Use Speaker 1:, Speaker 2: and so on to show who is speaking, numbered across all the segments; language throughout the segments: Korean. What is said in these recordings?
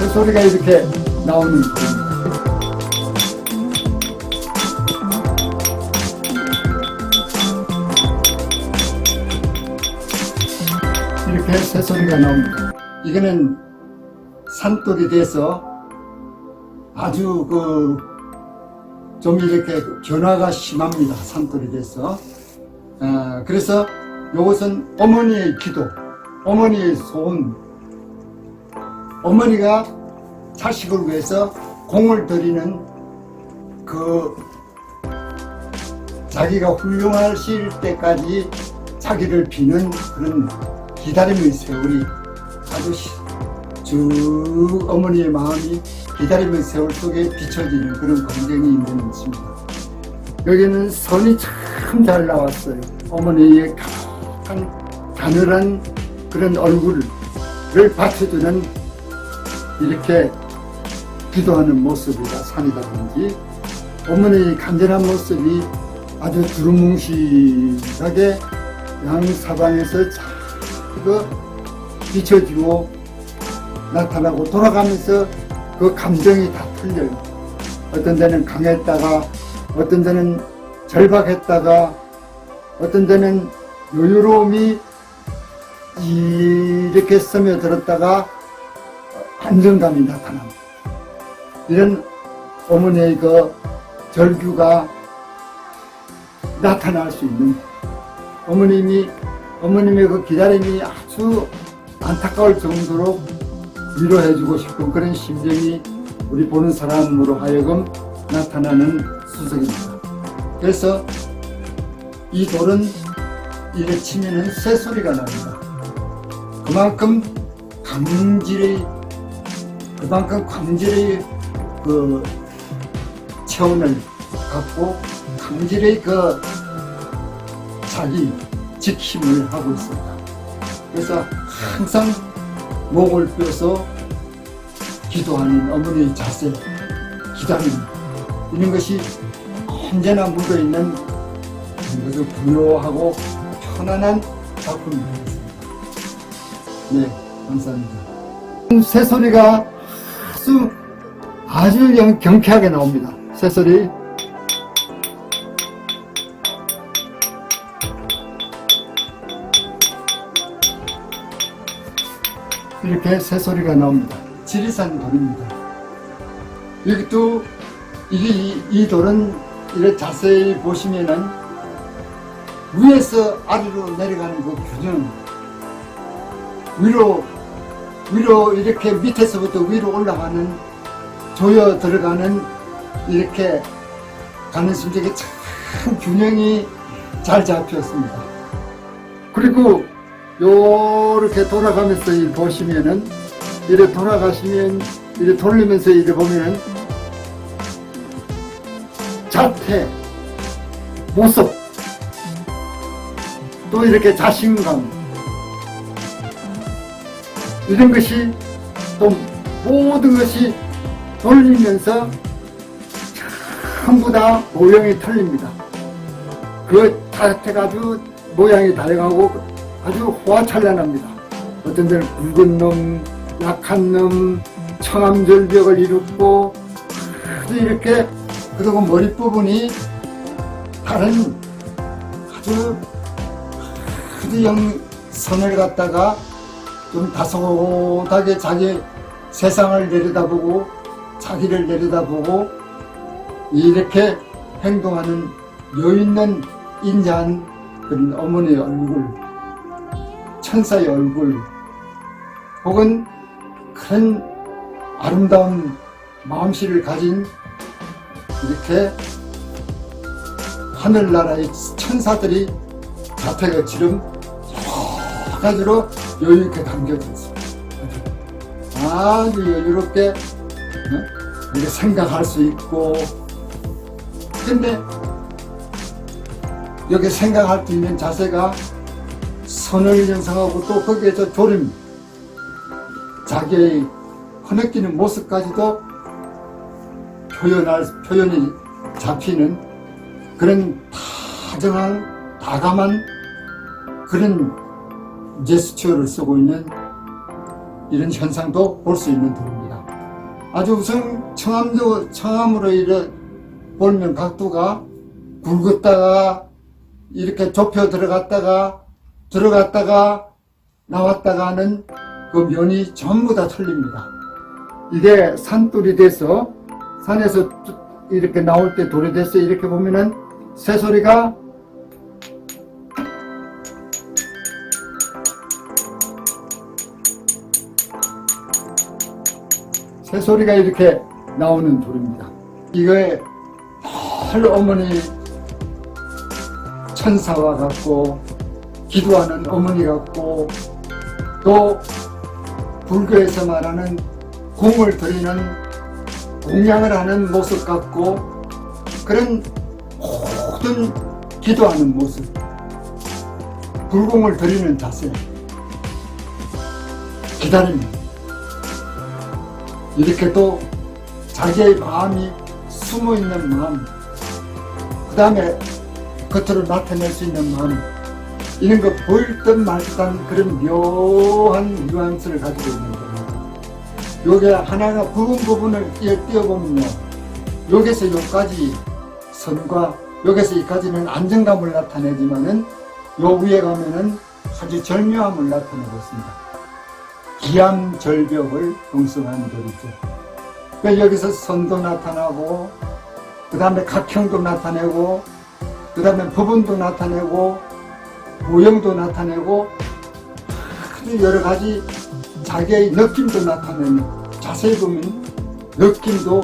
Speaker 1: 새소리가 이렇게 나오는 겁니다. 이렇게 새소리가 나옵니다. 이거는 산돌이 돼서 아주 좀 이렇게 변화가 심합니다. 산돌이 돼서. 그래서 이것은 어머니의 기도, 어머니의 소원, 어머니가 자식을 위해서 공을 들이는 자기가 훌륭하실 때까지 자기를 비는 그런 기다림의 세월이 아주 쭉 어머니의 마음이 기다림의 세월 속에 비춰지는 그런 광경이 있는 것입니다. 여기는 선이 참 잘 나왔어요. 어머니의 가늘한 그런 얼굴을 받쳐주는 이렇게 기도하는 모습이다, 산이다든지 어머니의 간절한 모습이 아주 두루뭉실하게 양사방에서 잘 비춰지고 나타나고 돌아가면서 그 감정이 다 틀려요. 어떤 데는 강했다가 어떤 데는 절박했다가 어떤 데는 여유로움이 이렇게 스며들었다가 안정감이 나타납니다. 이런 어머니의 절규가 나타날 수 있는 어머님의 기다림이 아주 안타까울 정도로 위로해주고 싶은 그런 심정이 우리 보는 사람으로 하여금 나타나는 수석입니다. 그래서 이 돌은 이래 치면은 새소리가 납니다. 그만큼 광질의 체온을 갖고 광질의 자기 지킴을 하고 있습니다. 그래서 항상 목을 뼈서 기도하는 어머니의 자세, 기다림, 이런 것이 언제나 묻어있는 아주 부요하고 편안한 작품이 되겠습니다. 네, 감사합니다. 새소리가 아주 경쾌하게 나옵니다. 새소리. 이렇게 새소리가 나옵니다. 지리산 돌입니다. 여기도 이 돌은 이렇게 자세히 보시면은 위에서 아래로 내려가는 그 균형, 위로 이렇게 밑에서부터 위로 올라가는 조여 들어가는 이렇게 가는 심정이 참 균형이 잘 잡혔습니다. 그리고 요렇게 돌아가면서 보시면은 이렇게 돌아가시면 이렇게 돌리면서 이렇게 보면은 자태, 모습, 또 이렇게 자신감, 이런 것이 또 모든 것이 돌리면서 전부 다 모형이 틀립니다. 그 자태가 아주 모양이 다양하고 아주 호화찬란합니다. 어떤 데는 굵은 놈, 약한 놈, 청암절벽을 이루고 아주 이렇게, 그리고 머리 부분이 다른 아주 선을 갖다가 좀 다소하게 자기 세상을 내려다보고 자기를 내려다보고 이렇게 행동하는 여유있는 인자한 그런 어머니의 얼굴, 천사의 얼굴, 혹은 그런 아름다운 마음씨를 가진 이렇게 하늘나라의 천사들이 자태같이름 여러 가지로 여유있게 담겨져 있습니다. 아주 여유롭게 이렇게 생각할 수 있고, 근데 여기 생각할 수 있는 자세가 선을 연상하고 또 거기에서 조림, 자기의 흐느끼는 모습까지도 표현이 잡히는 그런 다정한, 다감한 그런 제스처를 쓰고 있는 이런 현상도 볼 수 있는 돌입니다. 아주 우선 청암으로 이래 보면 각도가 굵었다가 이렇게 좁혀 들어갔다가 나왔다가 하는 그 면이 전부 다 틀립니다. 이게 산돌이 돼서 산에서 이렇게 나올 때 돌이 돼서 이렇게 보면은 새소리가 이렇게 나오는 돌입니다. 이거에 늘 어머니 천사와 같고 기도하는 어머니 같고 또 불교에서 말하는 공을 드리는 공양을 하는 모습 같고 그런 모든 기도하는 모습, 불공을 드리는 자세, 기다림, 이렇게 또 자기의 마음이 숨어있는 마음, 그 다음에 겉으로 나타낼 수 있는 마음, 이런 거 보일 듯 말 듯한 그런 묘한 뉘앙스를 가지고 있는 겁니다. 요게 하나가 부분을 띄어보면요, 여기서 여기까지 선과 여기서 여기까지는 안정감을 나타내지만은 요 위에 가면은 아주 절묘함을 나타내고 있습니다. 기암절벽을 형성하는 돌이죠. 그러니까 여기서 선도 나타나고 그 다음에 각형도 나타내고 그 다음에 부분도 나타내고 모형도 나타내고 아주 여러 가지 자기의 느낌도 나타내는, 자세히 보면 느낌도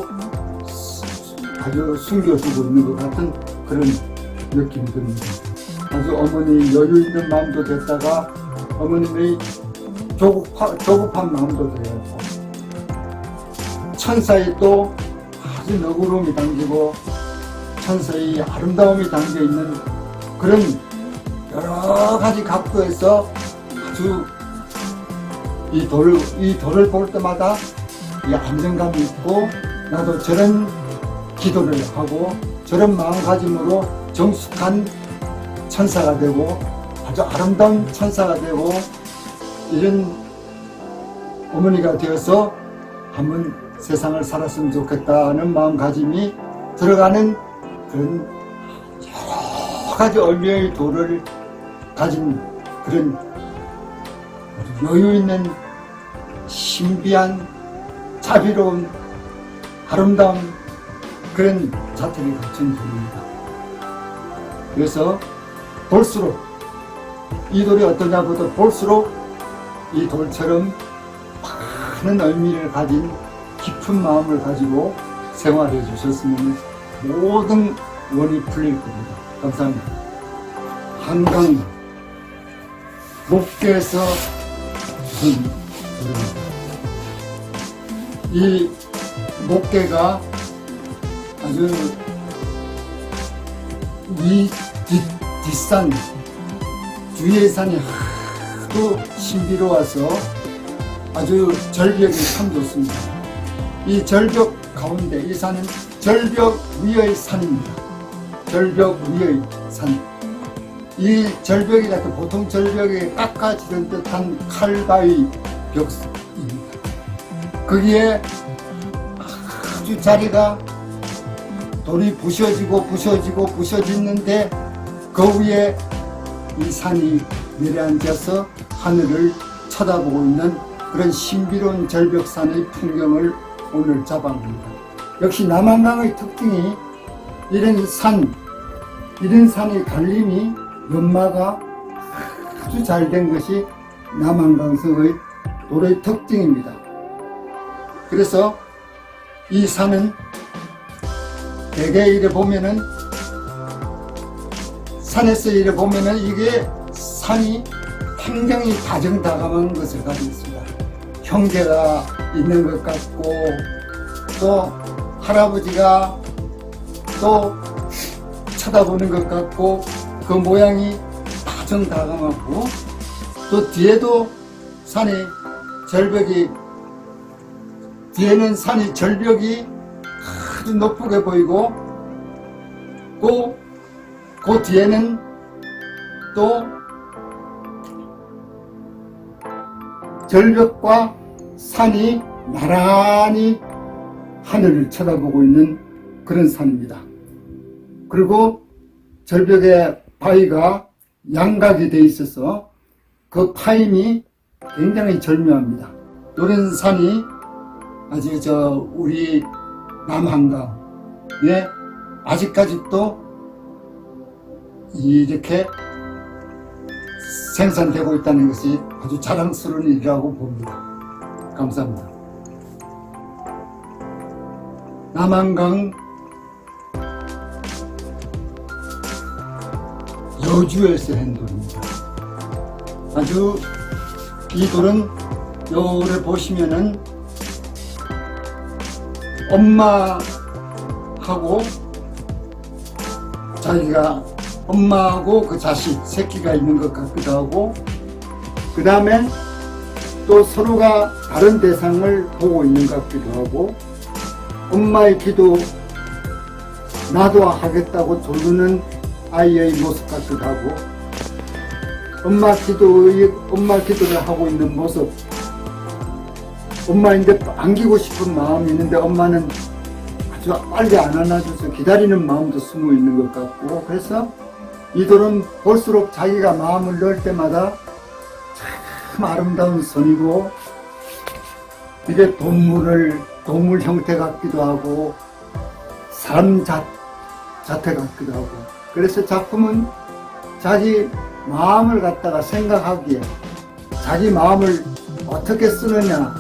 Speaker 1: 아주 숨겨두고 있는 것 같은 그런 느낌이 듭니다. 아주 어머니 여유 있는 마음도 됐다가 어머님의 조급한 마음도 되었고 천사의 또 아주 너그러움이 담기고 천사의 아름다움이 담겨있는 그런 여러 가지 각도에서 아주 이 돌을 볼 때마다 이 안정감이 있고 나도 저런 기도를 하고 저런 마음가짐으로 정숙한 천사가 되고 아주 아름다운 천사가 되고 이런 어머니가 되어서 한번 세상을 살았으면 좋겠다는 마음가짐이 들어가는 그런 여러 가지 의미의 돌을 가진 그런 여유 있는 신비한 자비로운 아름다운 그런 자태를 갖춘 돌입니다. 그래서 볼수록 이 돌이 어떠냐 보다 볼수록 이 돌처럼 많은 의미를 가진 깊은 마음을 가지고 생활해 주셨으면 모든 원이 풀릴 겁니다. 감사합니다. 한강 목계에서 주신 돌입니다. 이 목계가 아주 뒷산 주위의 산이 하도 신비로워서 아주 절벽이 참 좋습니다. 이 절벽 가운데 이 산은 절벽 위의 산입니다. 절벽 위의 산. 이 절벽이라도 보통 절벽에 깎아지는 듯한 칼바위 벽입니다. 거기에 아주 자리가 돌이 부셔지는데 그 위에 이 산이 내려앉아서 하늘을 쳐다보고 있는 그런 신비로운 절벽산의 풍경을 오늘 잡아봅니다. 역시 남한강의 특징이 이런 산의 갈림이 연마가 아주 잘 된 것이 남한강성의 돌의 특징입니다. 그래서 이 산은 대개 이래 보면은 산에서 이래 보면은 이게 산이 굉장히 다정다감한 것을 가지고 있습니다. 형제가 있는 것 같고 또 할아버지가 또 쳐다보는 것 같고 그 모양이 다정다감하고 또 뒤에도 산이 절벽이 아주 높게 보이고 그 뒤에는 또 절벽과 산이 나란히 하늘을 쳐다보고 있는 그런 산입니다. 그리고 절벽에 바위가 양각이 되어 있어서 그 파임이 굉장히 절묘합니다. 이런 산이 아주 우리 남한강에 아직까지도 이렇게 생산되고 있다는 것이 아주 자랑스러운 일이라고 봅니다. 감사합니다. 남한강 여주에서 한 돌입니다. 아주 이 돌은 요를 보시면은 엄마하고 자기가 엄마하고 그 자식 새끼가 있는 것 같기도 하고, 그 다음에 또 서로가 다른 대상을 보고 있는 것 같기도 하고, 엄마의 기도 나도 하겠다고 조르는 아이의 모습 같기도 하고, 엄마 기도를 하고 있는 모습, 엄마인데 안기고 싶은 마음이 있는데 엄마는 아주 빨리 안 안아줘서 기다리는 마음도 숨어 있는 것 같고, 그래서 이 돌은 볼수록 자기가 마음을 넣을 때마다 참 아름다운 선이고, 이게 동물 형태 같기도 하고 사람 자태 같기도 하고, 그래서 작품은 자기 마음을 갖다가 생각하기에 자기 마음을 어떻게 쓰느냐,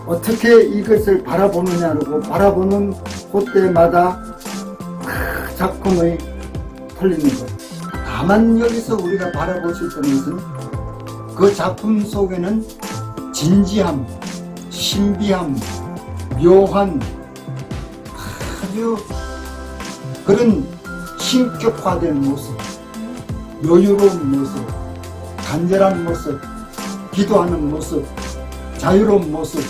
Speaker 1: 어떻게 이것을 바라보느냐고 바라보는 그때마다 작품의 틀리는 것. 다만 여기서 우리가 바라볼 수 있는 것은 그 작품 속에는 진지함, 신비함, 묘한 아주 그런 신격화된 모습, 여유로운 모습, 간절한 모습, 기도하는 모습, 자유로운 모습,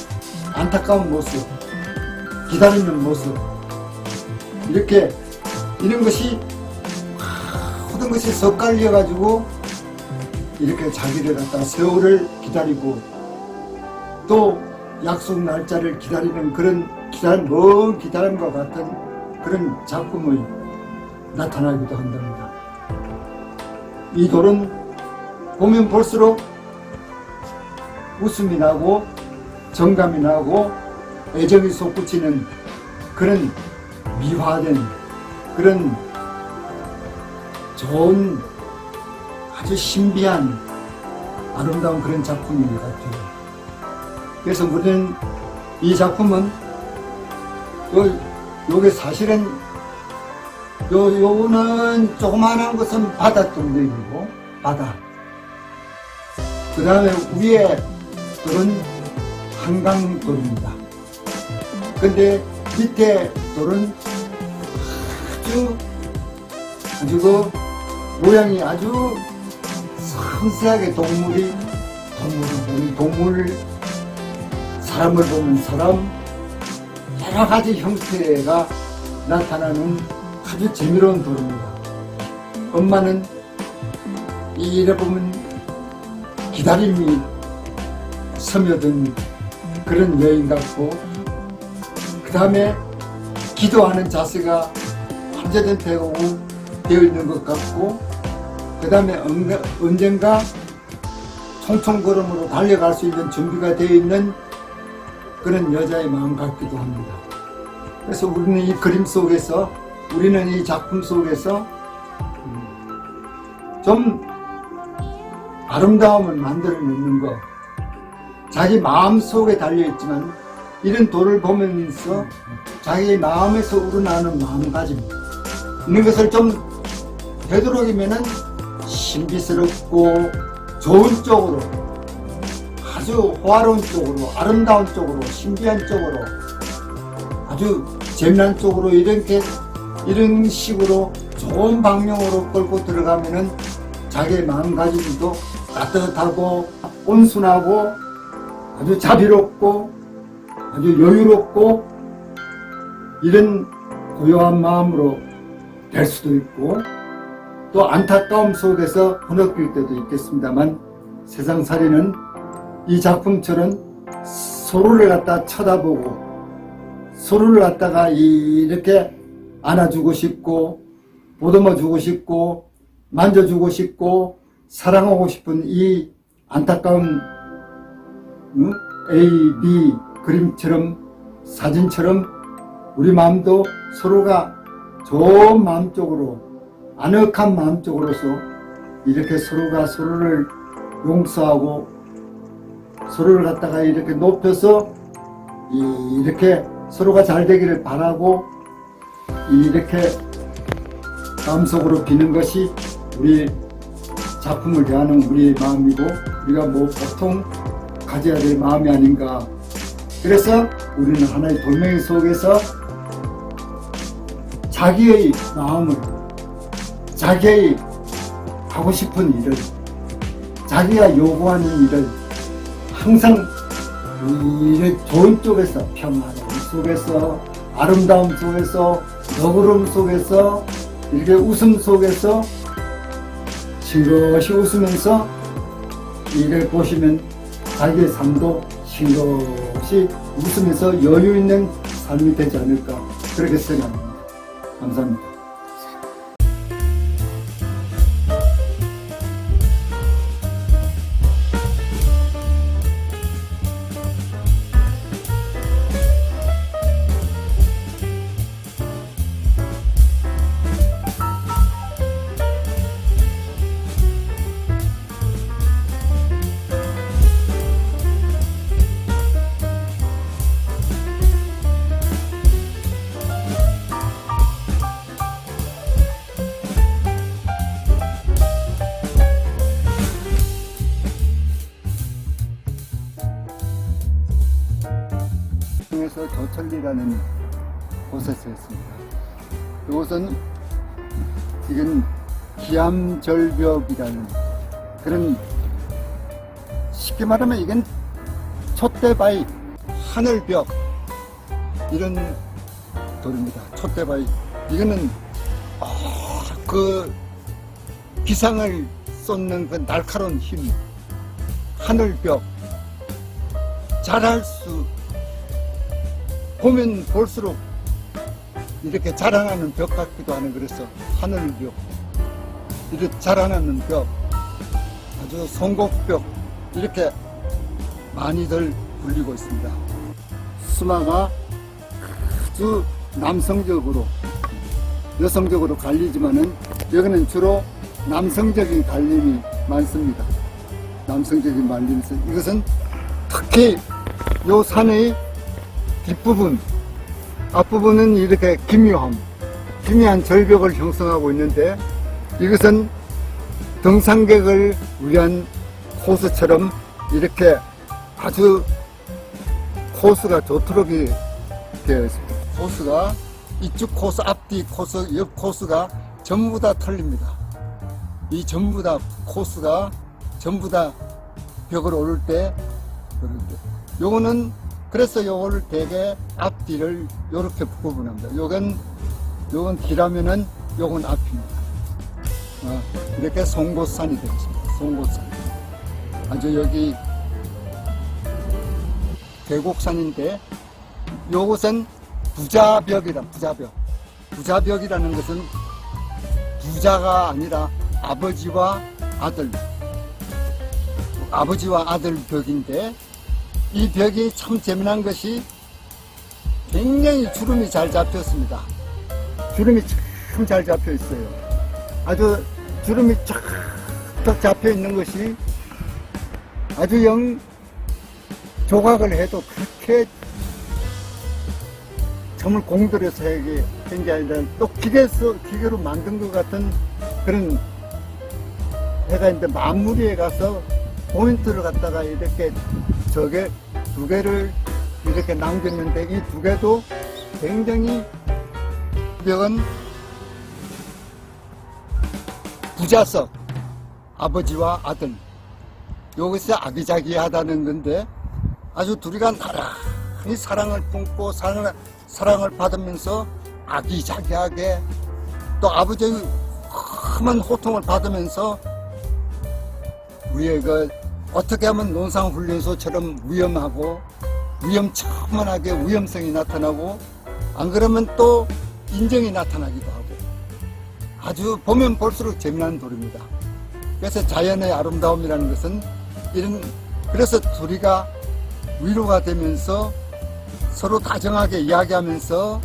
Speaker 1: 안타까운 모습, 기다리는 모습, 이런 것이 모든 것이 섞갈려 가지고 이렇게 자기를 갖다 세월을 기다리고 또 약속 날짜를 기다리는 그런 먼 기다림과 같은 그런 작품이 나타나기도 한답니다. 이 돌은 보면 볼수록 웃음이 나고 정감이 나고 애정이 솟구치는 그런 미화된 그런 좋은 아주 신비한 아름다운 그런 작품인 것 같아요. 그래서 우리는 이 작품은 요게 사실은 요거는 조그마한 것은 바다 동력이고 바다, 그 다음에 위에 돌은 한강 돌입니다. 근데 밑에 돌은 아주 그 모양이 아주 섬세하게 동물, 사람을 보는 사람, 여러 가지 형태가 나타나는 아주 재미로운 돌입니다. 엄마는 이래 보면 기다림이 스며든 그런 여인 같고, 그 다음에 기도하는 자세가 완전히 되어 있는 것 같고, 그 다음에 언젠가 총총걸음으로 달려갈 수 있는 준비가 되어 있는 그런 여자의 마음 같기도 합니다. 그래서 우리는 이 그림 속에서, 우리는 이 작품 속에서 좀 아름다움을 만들어내는 것, 자기 마음 속에 달려있지만 이런 돌을 보면서 자기 마음에서 우러나오는 마음가짐, 이런 것을 좀 되도록이면은 신비스럽고 좋은 쪽으로, 아주 호화로운 쪽으로, 아름다운 쪽으로, 신비한 쪽으로, 아주 재미난 쪽으로 이런 식으로 좋은 방향으로 끌고 들어가면은 자기의 마음가짐도 따뜻하고 온순하고 아주 자비롭고 아주 여유롭고 이런 고요한 마음으로 될 수도 있고, 또 안타까움 속에서 흐느낄 때도 있겠습니다만, 세상살이는 이 작품처럼 서로를 갖다 쳐다보고 서로를 갖다가 이렇게 안아주고 싶고 보듬어주고 싶고 만져주고 싶고 사랑하고 싶은 이 안타까운 A, B 그림처럼 사진처럼 우리 마음도 서로가 좋은 마음 쪽으로 아늑한 마음 쪽으로서 이렇게 서로가 서로를 용서하고 서로를 갖다가 이렇게 높여서 이렇게 서로가 잘 되기를 바라고 이렇게 마음속으로 비는 것이 우리 작품을 대하는 우리의 마음이고 우리가 뭐 보통 가져야 될 마음이 아닌가. 그래서 우리는 하나의 돌멩이 속에서 자기의 마음을 자기의 하고 싶은 일을 자기가 요구하는 일을 항상 이 좋은 쪽에서 평안 속에서 아름다움 속에서 너그러움 속에서 이렇게 웃음 속에서 싱긋이 웃으면서 이를 보시면 자기의 삶도 싱긋이 웃으면서 여유 있는 삶이 되지 않을까 그렇게 생각합니다. 감사합니다. 에서 조철리라는 곳에서 했습니다. 이곳은 이건 기암절벽이라는 그런 쉽게 말하면 이건 촛대바위 하늘벽 이런 돌입니다. 촛대바위 이거는 그 기상을 쏟는 그 날카로운 힘 하늘벽 잘할 수 보면 볼수록 이렇게 자라나는 벽 같기도 하는 그래서 하늘벽 이렇게 자라나는 벽 아주 송곳벽 이렇게 많이들 불리고 있습니다. 수마가 아주 남성적으로 여성적으로 갈리지만은 여기는 주로 남성적인 갈림이 많습니다. 남성적인 말림에서 이것은 특히 요 산의 뒷부분, 앞부분은 이렇게 기묘한 절벽을 형성하고 있는데 이것은 등산객을 위한 코스처럼 이렇게 아주 코스가 좋도록 되어 있습니다. 코스가 이쪽 코스, 앞뒤 코스, 옆 코스가 전부 다 틀립니다. 이 전부 다 코스가 전부 다 벽을 오를 때 그런데 요거는 그래서 요거를 대개 앞뒤를 요렇게 구분합니다. 요건 뒤라면은 요건 앞입니다. 이렇게 송곳산이 되겠습니다. 송곳산. 아주 여기 계곡산인데 요것은 부자벽이다. 부자벽이라는 것은 부자가 아니라 아버지와 아들 벽인데 이 벽이 참 재미난 것이 굉장히 주름이 잘 잡혔습니다. 주름이 참 잘 잡혀 있어요. 아주 주름이 쫙 잡혀 있는 것이 아주 조각을 해도 그렇게 정말 공들여서 한 게 아니라 또 기계로 만든 것 같은 그런 해가 있는데 마무리에 가서 포인트를 갖다가 이렇게 저게 두 개를 이렇게 남겼는데 이 두 개도 굉장히 벽은 부자석 아버지와 아들 여기서 아기자기하다는 건데 아주 둘이가 나란히 사랑을 품고 사랑을 받으면서 아기자기하게 또 아버지의 험한 호통을 받으면서 우리의 그 어떻게 하면 논산훈련소처럼 위험하고 위험천만하게 위험성이 나타나고 안 그러면 또 인정이 나타나기도 하고 아주 보면 볼수록 재미난 돌입니다. 그래서 자연의 아름다움이라는 것은 그래서 둘이가 위로가 되면서 서로 다정하게 이야기하면서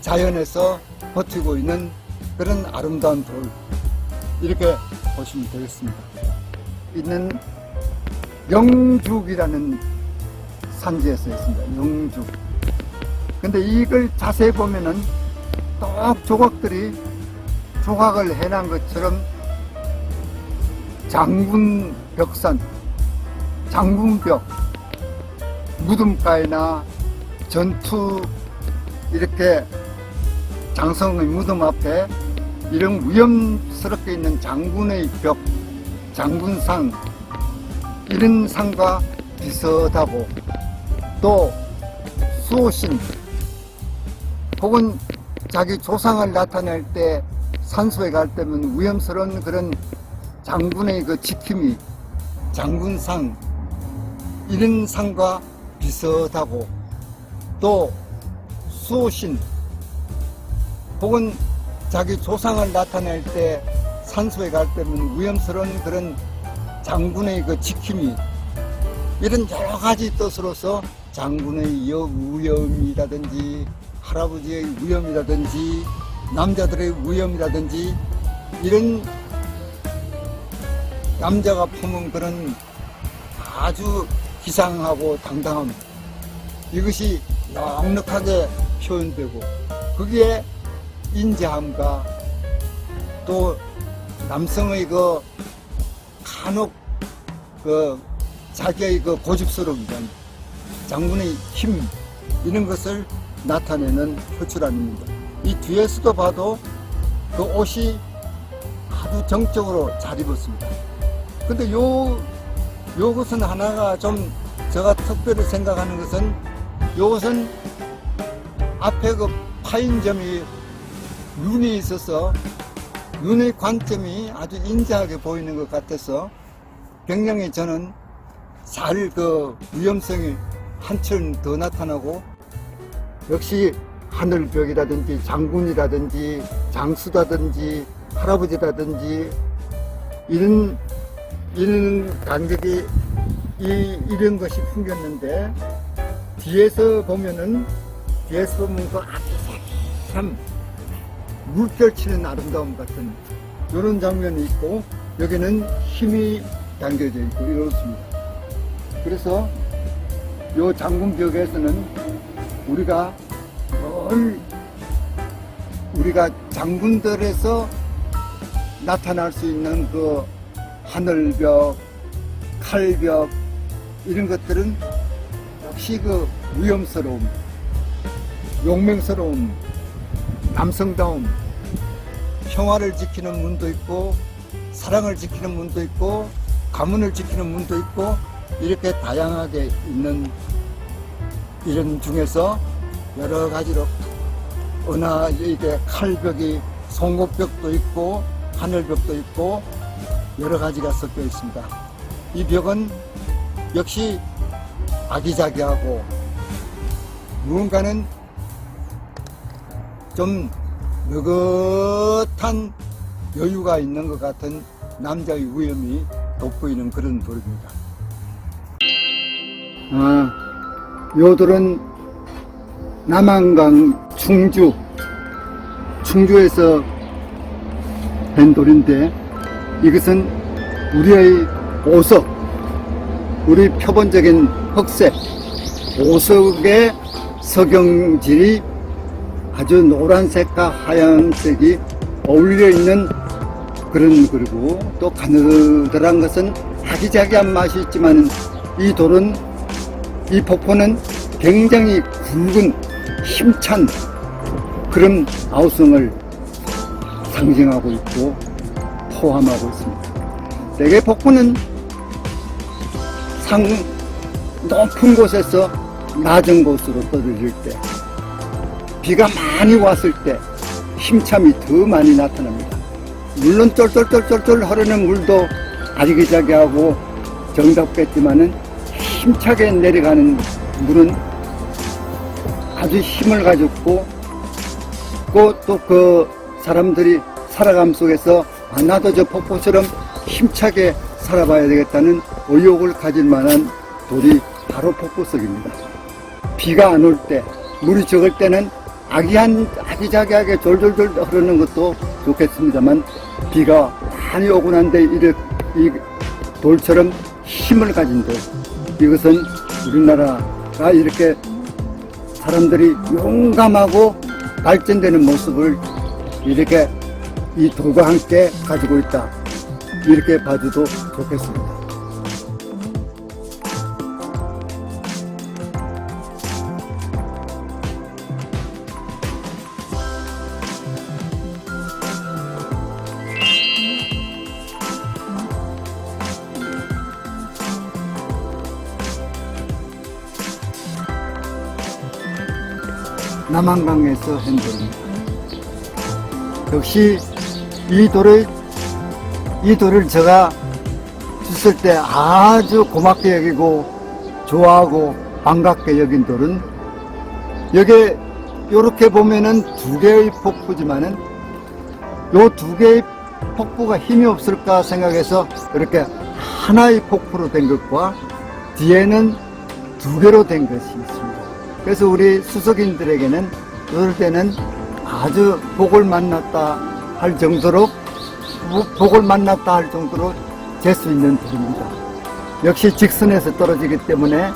Speaker 1: 자연에서 버티고 있는 그런 아름다운 돌, 이렇게 보시면 되겠습니다. 있는 영죽이라는 산지에 써 있습니다. 영죽. 근데 이걸 자세히 보면은 똑 조각들이 조각을 해놓은 것처럼 장군벽산, 장군벽, 무덤가에나 전투 이렇게 장성의 무덤 앞에 이런 위험스럽게 있는 장군의 벽, 장군상, 이런 상과 비슷하고 또 수호신 혹은 자기 조상을 나타낼 때 산소에 갈 때면 위험스러운 그런 장군의 그 지킴이, 장군상, 이런 상과 비슷하고 또 수호신 혹은 자기 조상을 나타낼 때 산소에 갈 때면 위험스러운 그런 장군의 그 지킴이, 이런 여러 가지 뜻으로서 장군의 위험이라든지 할아버지의 위험이라든지 남자들의 위험이라든지 이런 남자가 품은 그런 아주 기상하고 당당함, 이것이 넉넉하게 표현되고 거기에 인자함과 또 남성의 그 간혹 그 자기의 그 고집스러움이란 장군의 힘, 이런 것을 나타내는 표출안입니다. 이 뒤에서도 봐도 그 옷이 아주 정적으로 잘 입었습니다. 근데 요것은 하나가 좀 제가 특별히 생각하는 것은, 요것은 앞에 그 파인점이 눈이 있어서 눈의 관점이 아주 인자하게 보이는 것 같아서 굉장히 저는 잘 그 위험성이 한층 더 나타나고, 역시 하늘벽이라든지 장군이라든지 장수라든지 할아버지라든지 이런 간격이 이런 것이 풍겼는데, 뒤에서 보면 그 아기자기한 물결 치는 아름다움 같은 이런 장면이 있고, 여기는 힘이 담겨져 있고 이렇습니다. 그래서 요 장군벽에서는 우리가 장군들에서 나타날 수 있는 그 하늘벽, 칼벽, 이런 것들은 역시 그 위험스러움, 용맹스러움, 남성다움, 평화를 지키는 문도 있고 사랑을 지키는 문도 있고 가문을 지키는 문도 있고, 이렇게 다양하게 있는 이런 중에서 여러 가지로 이게 칼벽이 송곳벽도 있고 하늘벽도 있고 여러 가지가 섞여 있습니다. 이 벽은 역시 아기자기하고 무언가는 좀 느긋한 여유가 있는 것 같은 남자의 위엄이 돋보이는 그런 돌입니다. 요 돌은 남한강 충주에서 된 돌인데, 이것은 우리의 보석, 우리 표본적인 흑색 보석의 석영질이 아주 노란색과 하얀색이 어울려 있는 그런, 그리고 또 가느다란 것은 아기자기한 맛이 있지만 이 돌은, 이 폭포는 굉장히 굵은 힘찬 그런 아우성을 상징하고 있고 포함하고 있습니다. 대개 폭포는 높은 곳에서 낮은 곳으로 떨어질 때, 비가 많이 왔을 때 힘참이 더 많이 나타납니다. 물론 쫄쫄쫄쫄쫄 흐르는 물도 아기자기하고 정답겠지만은 힘차게 내려가는 물은 아주 힘을 가졌고 또 그 사람들이 살아감 속에서 나도 저 폭포처럼 힘차게 살아봐야 되겠다는 의욕을 가질 만한 돌이 바로 폭포석입니다. 비가 안 올 때, 물이 적을 때는 아기자기하게 졸졸졸 흐르는 것도 좋겠습니다만 비가 많이 오고 난데 이 돌처럼 힘을 가진 돌, 이것은 우리나라가 이렇게 사람들이 용감하고 발전되는 모습을 이렇게 이 돌과 함께 가지고 있다, 이렇게 봐줘도 좋겠습니다. 남한강에서 한 돌입니다. 역시 이 돌을 제가 줬을 때 아주 고맙게 여기고 좋아하고 반갑게 여긴 돌은, 여기 이렇게 보면은 두 개의 폭포지만은 요 두 개의 폭포가 힘이 없을까 생각해서 이렇게 하나의 폭포로 된 것과 뒤에는 두 개로 된 것이 있습니다. 그래서 우리 수석인들에게는 이럴 때는 아주 복을 만났다 할 정도로 잴 수 있는 돌입니다. 역시 직선에서 떨어지기 때문에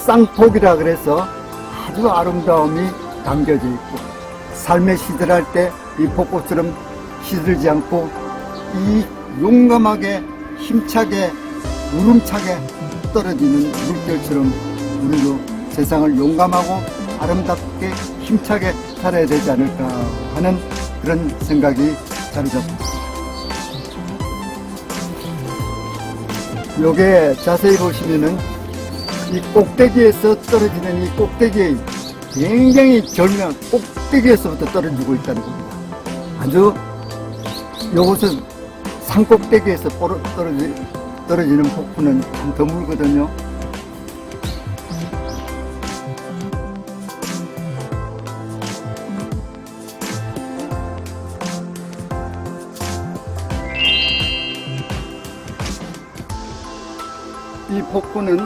Speaker 1: 쌍폭이라 그래서 아주 아름다움이 담겨져 있고, 삶에 시들할 때 이 폭포처럼 시들지 않고 이 용감하게 힘차게 우름차게 떨어지는 물결처럼 우리도 세상을 용감하고 아름답게 힘차게 살아야 되지 않을까 하는 그런 생각이 자리 잡고 있습니다. 요게 자세히 보시면은 이 꼭대기에서 떨어지는 이 꼭대기에 굉장히 절묘한 꼭대기에서부터 떨어지고 있다는 겁니다. 아주 요것은 산꼭대기에서 떨어지는 폭포는 참 드물거든요. 이 폭포는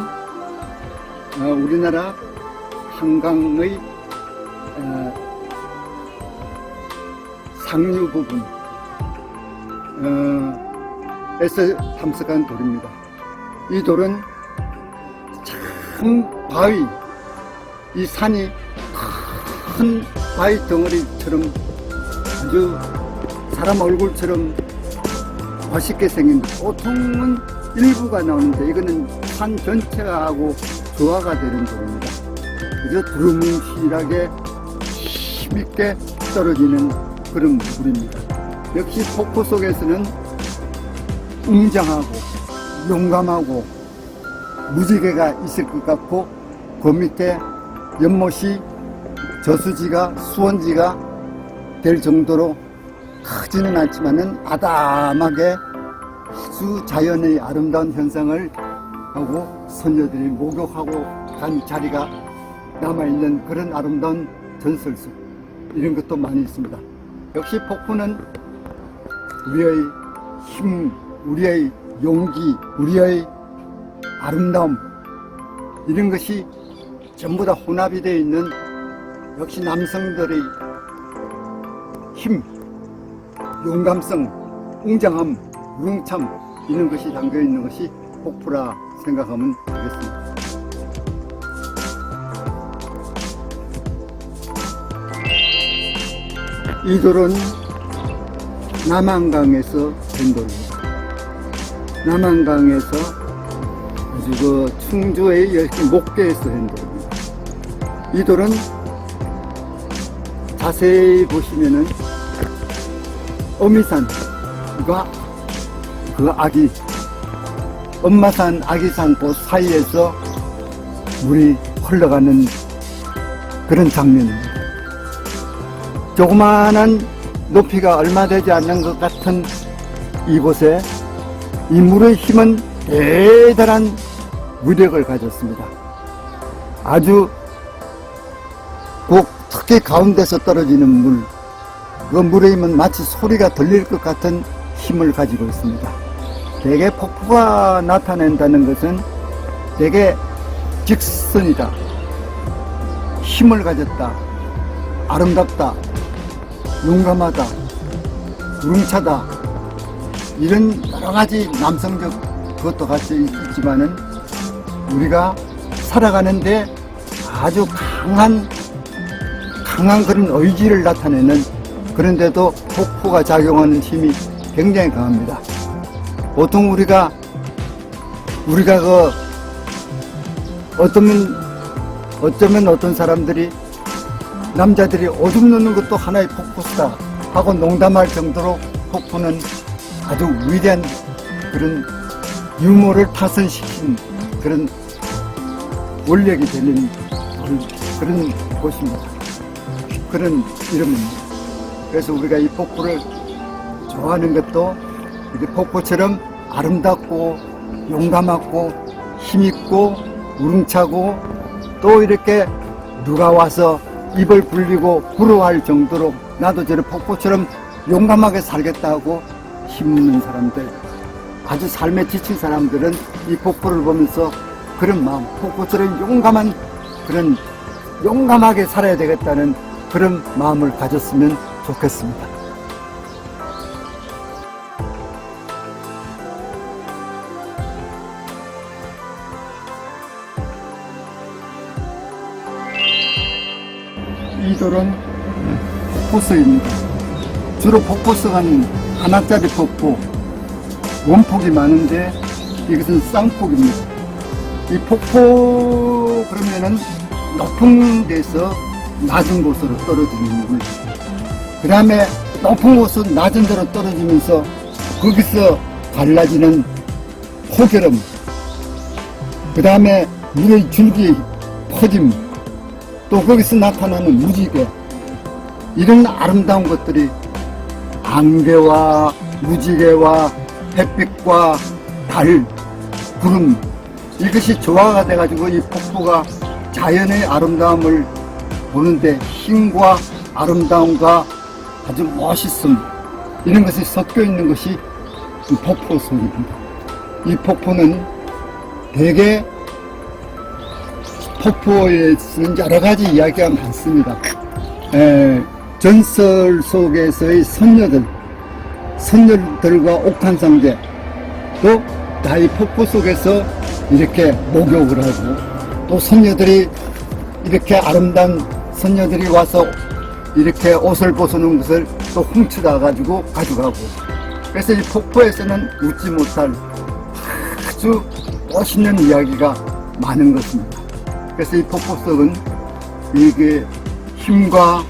Speaker 1: 우리나라 한강의 상류 부분 에서 탐색한 돌입니다. 이 돌은 참 바위, 이 산이 큰 바위 덩어리처럼 아주 사람 얼굴처럼 멋있게 생긴, 보통은 일부가 나오는데 이거는 산 전체하고 조화가 되는 돌입니다. 그저 두루뭉실하게 힘있게 떨어지는 그런 물입니다. 역시 폭포 속에서는 웅장하고 용감하고 무지개가 있을 것 같고, 그 밑에 연못이 저수지가 수원지가 될 정도로 크지는 않지만은 아담하게 아주 자연의 아름다운 현상을 하고 선녀들이 목욕하고 간 자리가 남아있는 그런 아름다운 전설숲, 이런 것도 많이 있습니다. 역시 폭포는 우리의 힘, 우리의 용기, 우리의 아름다움, 이런 것이 전부 다 혼합이 되어 있는, 역시 남성들의 힘, 용감성, 웅장함, 우렁참, 이런 것이 담겨 있는 것이 폭포라 생각하면 되겠습니다. 이 돌은 남한강에서 된 돌입니다. 남한강에서 아주 그 충주의 목계에서 된 돌입니다. 이 돌은 자세히 보시면은 어미산과 그 아기, 엄마산, 아기산 그 사이에서 물이 흘러가는 그런 장면입니다. 조그마한 높이가 얼마 되지 않는 것 같은 이곳에 이 물의 힘은 대단한 위력을 가졌습니다. 아주 꼭 특히 가운데서 떨어지는 물, 그 물에 있으면 마치 소리가 들릴 것 같은 힘을 가지고 있습니다. 대개 폭포가 나타낸다는 것은 대개 직선이다, 힘을 가졌다, 아름답다, 용감하다, 우렁차다, 이런 여러 가지 남성적 그것도 같이 있지만은 우리가 살아가는데 아주 강한 그런 의지를 나타내는, 그런데도 폭포가 작용하는 힘이 굉장히 강합니다. 보통 우리가 그 어쩌면 어떤 사람들이 남자들이 오줌 누는 것도 하나의 폭포수다 하고 농담할 정도로 폭포는 아주 위대한 그런 유머를 타선시킨 그런 원력이 되는 그런 곳입니다. 그런 이름입니다. 그래서 우리가 이 폭포를 좋아하는 것도 이렇게 폭포처럼 아름답고 용감하고 힘있고 우렁차고 또 이렇게 누가 와서 입을 불리고 부러워할 정도로 나도 저런 폭포처럼 용감하게 살겠다고 힘있는 사람들, 아주 삶에 지친 사람들은 이 폭포를 보면서 그런 마음, 폭포처럼 용감하게 살아야 되겠다는 그런 마음을 가졌으면 좋겠습니다. 이 돌은 폭포수입니다. 주로 폭포수는 하나짜리 폭포, 원폭이 많은데 이것은 쌍폭입니다. 이 폭포 그러면은 높은 데서 낮은 곳으로 떨어지는 물, 그 다음에 높은 곳은 낮은 데로 떨어지면서 거기서 갈라지는 폭여름, 그 다음에 물의 줄기 퍼짐, 또 거기서 나타나는 무지개, 이런 아름다운 것들이 안개와 무지개와 햇빛과 달, 구름, 이것이 조화가 돼가지고 이 폭포가 자연의 아름다움을 보는데 힘과 아름다움과 아주 멋있음, 이런 것이 섞여 있는 것이 이 폭포수입니다. 이 폭포는 대개 폭포에서는 여러 가지 이야기가 많습니다. 전설 속에서의 선녀들과 옥한상제, 또 다이 폭포 속에서 이렇게 목욕을 하고, 또 선녀들이 이렇게 아름다운 선녀들이 와서 이렇게 옷을 벗어놓은 것을 또 훔쳐다 가지고 가져가고, 그래서 이 폭포에서는 웃지 못할 아주 멋있는 이야기가 많은 것입니다. 그래서 이 폭포석은 이게 힘과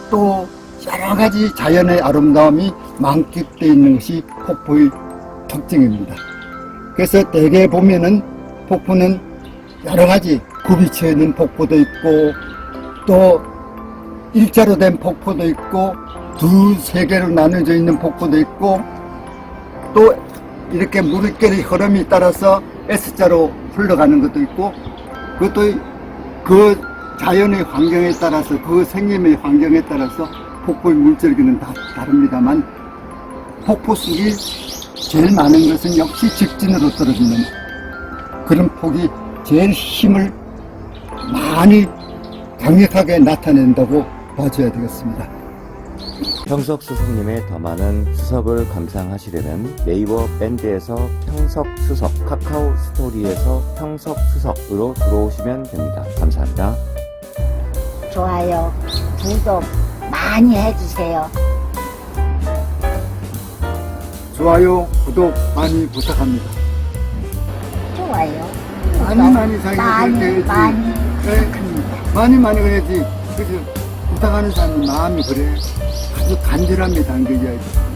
Speaker 1: 또 여러 가지 자연의 아름다움이 만끽되어 있는 것이 폭포의 특징입니다. 그래서 대개 보면은 폭포는 여러 가지 굽이쳐 있는 폭포도 있고, 또 일자로 된 폭포도 있고, 두세 개로 나눠져 있는 폭포도 있고, 또 이렇게 물결의 흐름이 따라서 S자로 흘러가는 것도 있고, 그것도 그 자연의 환경에 따라서, 그 생님의 환경에 따라서 폭포의 물줄기는 다 다릅니다만, 폭포수기 제일 많은 것은 역시 직진으로 떨어지는 그런 폭이 제일 힘을 많이 강력하게 나타낸다고 봐줘야 되겠습니다.
Speaker 2: 평석수석님의 더 많은 수석을 감상하시려면 네이버 밴드에서 평석수석, 카카오 스토리에서 평석수석으로 들어오시면 됩니다. 감사합니다.
Speaker 3: 좋아요, 구독 많이 해주세요.
Speaker 1: 좋아요, 구독 많이 부탁합니다.
Speaker 3: 좋아요.
Speaker 1: 많이 자기가 그렇게 해야지. 많이 그래야지. 그죠? 부탁하는 사람 마음이 그래. 아주 간절함이 담겨져야지.